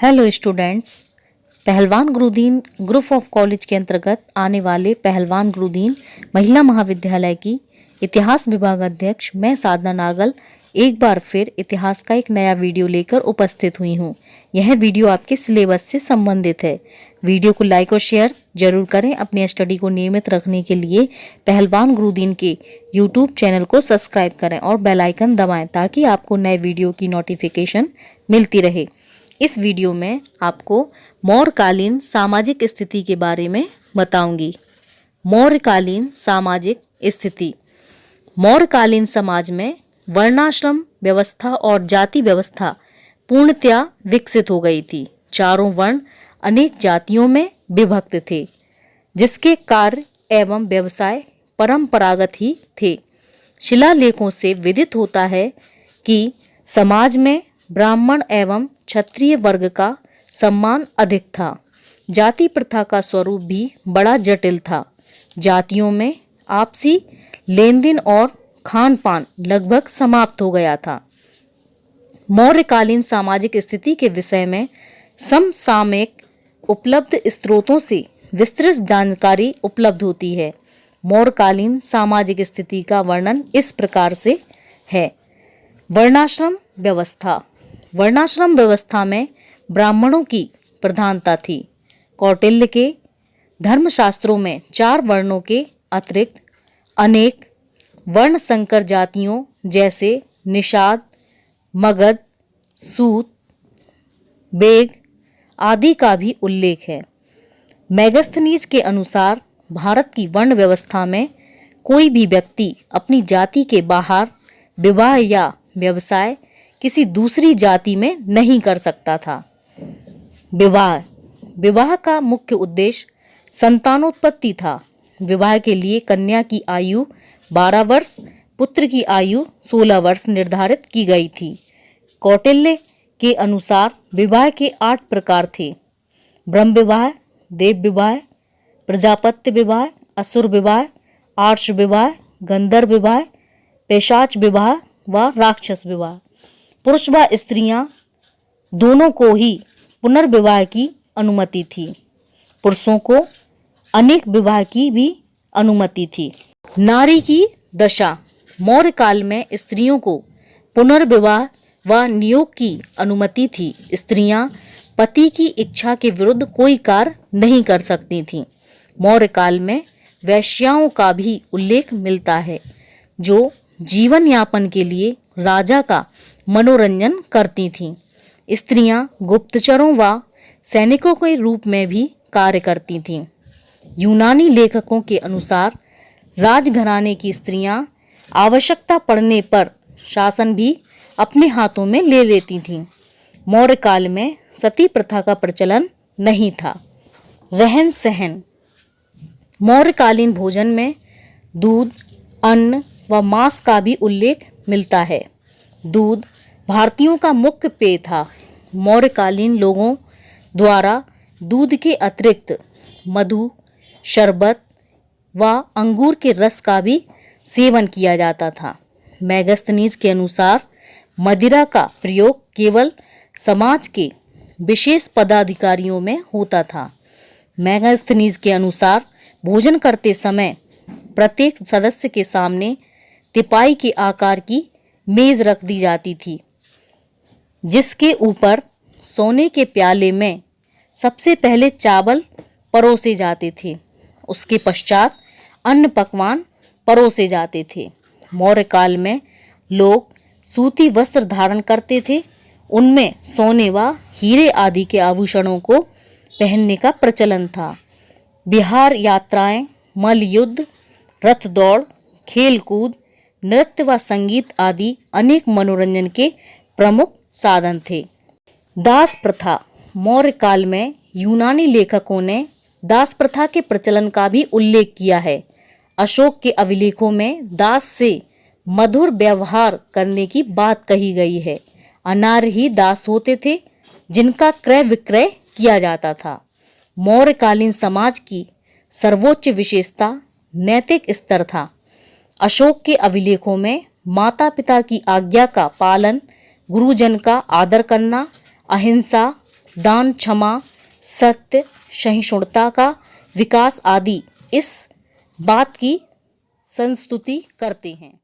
Hello students, पहलवान Gurudeen group of college के अंतर्गत आने वाले पहलवान गुरुदीन महिला महाविद्यालय की इतिहास विभाग अध्यक्ष मैं साधना नागल एक बार फिर इतिहास का एक नया वीडियो लेकर उपस्थित हुई हूँ। यह वीडियो आपके सिलेबस से संबंधित है। वीडियो को लाइक और शेयर जरूर करें। अपनी स्टडी को नियमित रखने के लिए पहलवान गुरुदीन के यूट्यूब चैनल को सब्सक्राइब करें और बेल आइकन दबाएं ताकि आपको नए वीडियो की नोटिफिकेशन मिलती रहे। इस वीडियो में आपको मौर्यकालीन सामाजिक स्थिति के बारे में बताऊंगी। मौर्यकालीन सामाजिक स्थिति। मौर्यकालीन समाज में वर्णाश्रम व्यवस्था और जाति व्यवस्था पूर्णतया विकसित हो गई थी। चारों वर्ण अनेक जातियों में विभक्त थे, जिसके कार्य एवं व्यवसाय परंपरागत ही थे। शिलालेखों से विदित होता है कि समाज में ब्राह्मण एवं क्षत्रिय वर्ग का सम्मान अधिक था। जाति प्रथा का स्वरूप भी बड़ा जटिल था। जातियों में आपसी लेन देन और खान पान लगभग समाप्त हो गया था। मौर्यकालीन सामाजिक स्थिति के विषय में समसामयिक उपलब्ध स्रोतों से विस्तृत जानकारी उपलब्ध होती है। मौर्यकालीन सामाजिक स्थिति का वर्णन इस प्रकार से है। वर्णाश्रम व्यवस्था। वर्णाश्रम व्यवस्था में ब्राह्मणों की प्रधानता थी। कौटिल्य के धर्मशास्त्रों में 4 वर्णों के अतिरिक्त अनेक वर्ण संकर जातियों जैसे निषाद, मगध, सूत, बेग आदि का भी उल्लेख है। मेगस्थनीज के अनुसार भारत की वर्ण व्यवस्था में कोई भी व्यक्ति अपनी जाति के बाहर विवाह या व्यवसाय किसी दूसरी जाति में नहीं कर सकता था। विवाह का मुख्य उद्देश्य संतानोत्पत्ति था। विवाह के लिए कन्या की आयु 12 वर्ष, पुत्र की आयु 16 वर्ष निर्धारित की गई थी। कौटिल्य के अनुसार विवाह के 8 प्रकार थे: ब्रह्म विवाह, देव विवाह, प्रजापत्य विवाह, असुर विवाह, आर्ष विवाह, गंधर्व विवाह, पैशाच विवाह व राक्षस विवाह। पुरुष व स्त्रियां दोनों को ही पुनर्विवाह की अनुमति थी। पुरुषों को अनेक विवाह की भी अनुमति थी। नारी की दशा। मौर्य काल में स्त्रियों को पुनर्विवाह व नियोग की अनुमति थी। स्त्रियां पति की इच्छा के विरुद्ध कोई कार्य नहीं कर सकती थीं। मौर्य काल में वेश्याओं का भी उल्लेख मिलता है, जो जीवन यापन के लिए राजा का मनोरंजन करती थीं। स्त्रियां गुप्तचरों व सैनिकों के रूप में भी कार्य करती थीं। यूनानी लेखकों के अनुसार राजघराने की स्त्रियां आवश्यकता पड़ने पर शासन भी अपने हाथों में ले लेती थीं। मौर्य काल में सती प्रथा का प्रचलन नहीं था। रहन सहन। मौर्यकालीन भोजन में दूध, अन्न व मांस का भी उल्लेख मिलता है। दूध भारतीयों का मुख्य पेय था। मौर्यकालीन लोगों द्वारा दूध के अतिरिक्त मधु, शरबत व अंगूर के रस का भी सेवन किया जाता था। मेगस्थनीज के अनुसार मदिरा का प्रयोग केवल समाज के विशेष पदाधिकारियों में होता था। मेगस्थनीज के अनुसार भोजन करते समय प्रत्येक सदस्य के सामने तिपाई के आकार की मेज रख दी जाती थी, जिसके ऊपर सोने के प्याले में सबसे पहले चावल परोसे जाते थे। उसके पश्चात अन्न पकवान परोसे जाते थे। मौर्य काल में लोग सूती वस्त्र धारण करते थे। उनमें सोने व हीरे आदि के आभूषणों को पहनने का प्रचलन था। विहार यात्राएं, मल्ल युद्ध, रथ दौड़, खेल कूद, नृत्य व संगीत आदि अनेक मनोरंजन के प्रमुख साधन थे। दास प्रथा। मौर्य काल में यूनानी लेखकों ने दास प्रथा के प्रचलन का भी उल्लेख किया है। अशोक के अभिलेखों में दास से मधुर व्यवहार करने की बात कही गई है। अनार्य ही दास होते थे, जिनका क्रय विक्रय किया जाता था। मौर्यकालीन समाज की सर्वोच्च विशेषता नैतिक स्तर था। अशोक के अभिलेखों में माता पिता की आज्ञा का पालन, गुरुजन का आदर करना, अहिंसा, दान, क्षमा, सत्य, सहिष्णुता का विकास आदि इस बात की संस्तुति करते हैं।